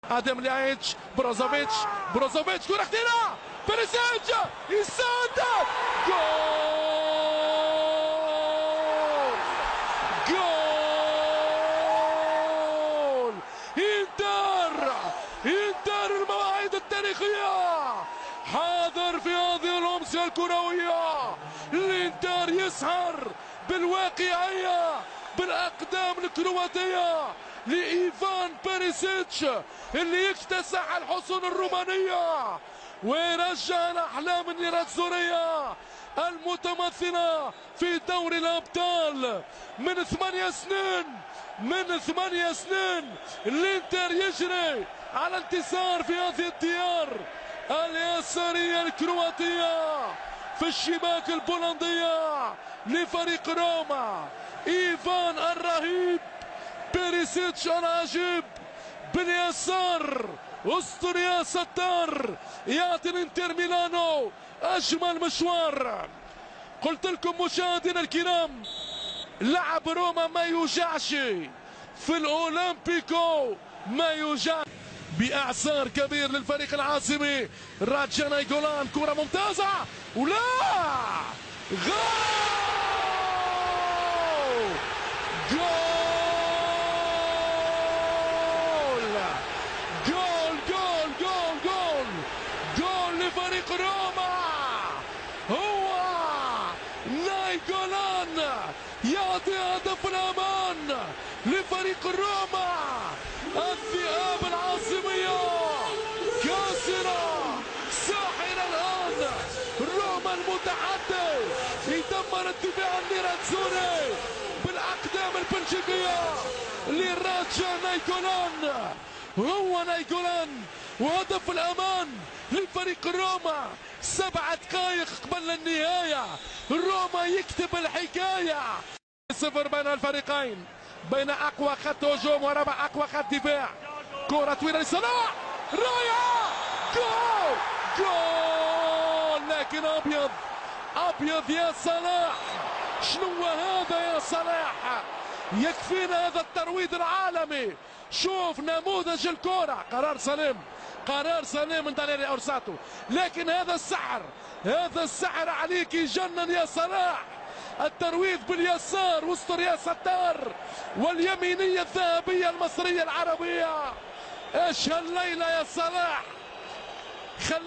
ادم ليايتش بروزوفيتش كرة خطيرة بيريسيتش يسدد جول جول انتر المواعيد التاريخية حاضر في هذه الأمسية الكروية. الانتر يسهر بالواقعية بالأقدام الكرواتية لإيفان بيريسيتش اللي يكتسح الحصون الرومانية ويرجع الأحلام النيراتزورية المتمثلة في دوري الأبطال من 8 سنين. الانتر يجري على انتصار في هذه الديار اليسارية الكرواتية في الشباك البولندية لفريق روما. إيفان الرهيب بيريسيتش العجيب باليسار أسطوريا ستار يعطي الانتر ميلانو أجمل مشوار. قلت لكم مشاهدينا الكرام لعب روما ما يوجعش في الأولمبيكو ما يوجع بإعصار كبير للفريق العاصمي. راجع نايجولان كرة ممتازة ولا جول لفريق روما. هو نايجولان يعطي هدف الأمان لفريق روما. الذئاب العاصمية كاسرة ساحرة الآن. روما المتحدي يدمر الدفاع النيراتزوري بالأقدام البلجيكية لراجع نايجولان. هو نايجولان وهدف الأمان لفريق روما. 7 دقائق قبل النهاية روما يكتب الحكاية. 0 بين الفريقين بين أقوى خط هجوم ورابع أقوى خط دفاع. كرة طويلة لصلاح رائعة جول لكن أبيض يا صلاح. شنو هذا يا صلاح؟ يكفينا هذا الترويض العالمي. شوف نموذج الكرة قرار سليم من دانيال أورساتو لكن هذا السحر عليك يجنن يا صلاح. الترويض باليسار وسط يا ستار واليمينية الذهبية المصرية العربية. ايش هالليلة يا صلاح.